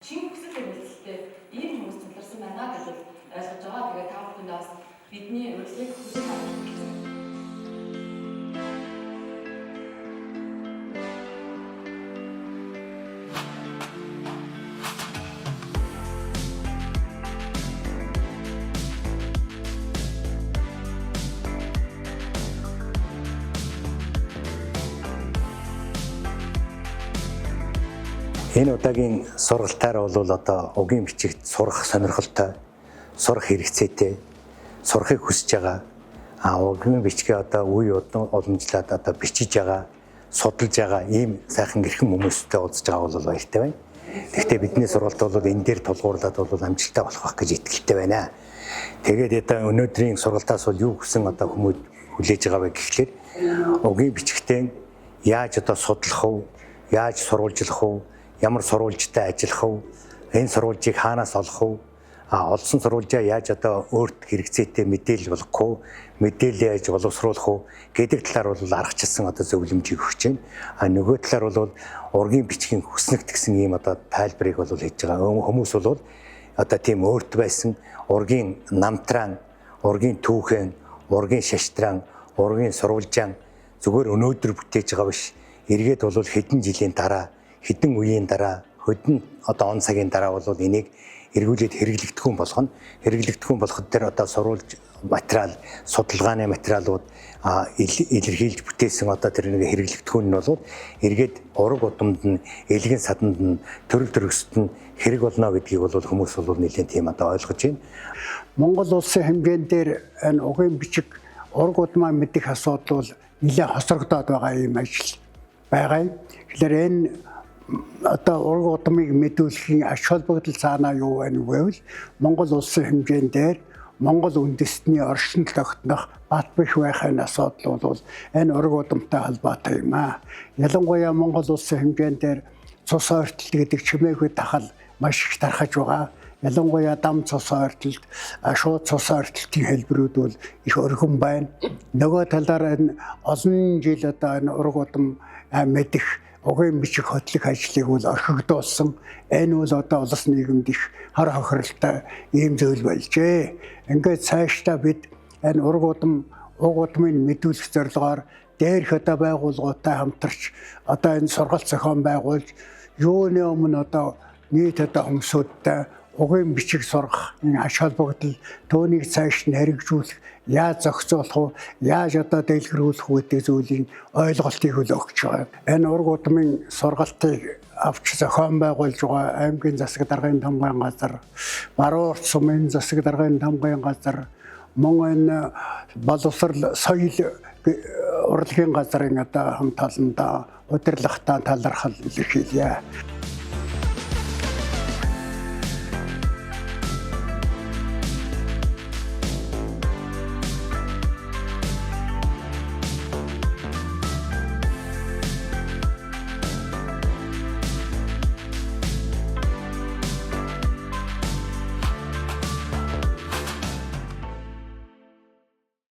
Чин хүсэл эрмэлзэлтэй ийм хүмүүс тулгарсан байна гэж ойлгож байгаа. Тэгээд та бүхэнд бас бидний урилгыг хүсэж байна. Энэ удаагийн сургалтаар бол одоо угийн бичигт сурах сонирхолтой, сурах хэрэгцээтэй, сурахыг хүсэж байгаа. Угийн бичгээ одоо үе уламжлаад одоо бичиж байгаа, судалж байгаа ийм сайхан гэрхэн хүмүүстэй уулзж байгаа бол баяртай байна. Гэхдээ бидний сургалт бол энэ дээр тулгуурлаад бол амжилттай болох байх гэж итгэлтэй байна. Тэгээд одоо өнөөдрийн сургалтаас бол юу гэсэн одоо хүмүүс хүлээж байгаа вэ гэхлээр угийн бичгтээ яаж одоо судлах вэ? Яаж сурвалжлах вэ? Ямар сурвалжтай ажиллах вэ? Энэ сурвалжийг хаанаас олох вэ? Олсон сурвалжаа яаж одоо өөрт хэрэгцээтэй мэдээлэл болгох вэ? Мэдээлэл яаж боловсруулах вэ гэдэг талаар бол аргачлсан одоо зөвлөмжийг өгч байна. Нөгөө талаар бол ургийн бичгийн хүснэгт гэсэн ийм одоо тайлбарыг бол хийж байгаа. Хүмүүс бол одоо тийм өөрт байсан ургийн намтран, ургийн түүхэн, ургийн шаштран, ургийн сурвалжаан зүгээр өнөөдөр бүтээж байгаа биш. Эргээд бол хэдэн жилийн дараа, хэдэн үеийн дараа, хэдэн одоо он цагийн дараа бол энийг эргүүлээд хэрэглэгдэхүүн болгоно. Хэрэглэгдэхүүн болгоход тэр одоо сурвалж материал, судалгааны материалууд илэрхийлж бүтээсэн одоо тэр нэг хэрэглэгдэхүүн нь бол эргээд ураг удамд нь, элгэн саданд нь, төрөл төрөсөд нь хэрэг болно гэдгийг бол хүмүүс бол нэлээд тийм одоо ойлгож байна. Монгол улсын хэмжээнд дээр энэ угийн бичиг ураг удмаа мэдих асуудал бол нэлээд хосрогдоод байгаа юм ажил байгаа юм. Тэгэхээр энэ одоо ураг удмыг мэдүүлэхийн ач холбогдол цаанаа юу байна вэ? Монгол улсын хэмжээнд дээр Монгол үндэстний оршин тогтнох бат бэх байхын асуудал бол энэ ураг удамтай холбоотой юм аа. Ялангуяа Монгол улсын хэмжээнд дээр цус ойртолт гэдэг чимээгүй тахал маш их тархаж байгаа. Ялангуяа дам цус ойртолт, шууд цус ойртолтын хэлбэрүүд бол их өргөн байна. Нөгөө талаар энэ олон жил одоо энэ ураг удам мэдэх угийн бичиг хөтлөх ажлыг бол орхигдуулсан. Энэ бол одоо улс нийгэмд их хор хохиролтой ийм зүйл болжээ. Ингээд цаашдаа бид энэ ураг удмыг мэдүүлэх зорилгоор дээрх одоо байгууллагуудтай хамтарч одоо энэ сургалт зохион байгуулж юуны өмнө одоо нийт одоо хүмүүстэй угийн бичиг сурах энэ ач холбогдол төөнийг цааш нь хэрэгжүүлэх, яаж зохицуулах вэ, яаж одоо дэлгэрүүлэх вэ гэдэг зүйлийн ойлголтыг өгч байгаа. Энэ ураг удмын сургалтыг авч зохион байгуулж байгаа аймгийн засаг даргын тамгын газар, Баруун Орос сумын засаг даргын тамгын газар, мөн энэ боловсрол соёл урлагийн газрын одоо хамт олондоо удирдлагатай талархал илэрхийлье.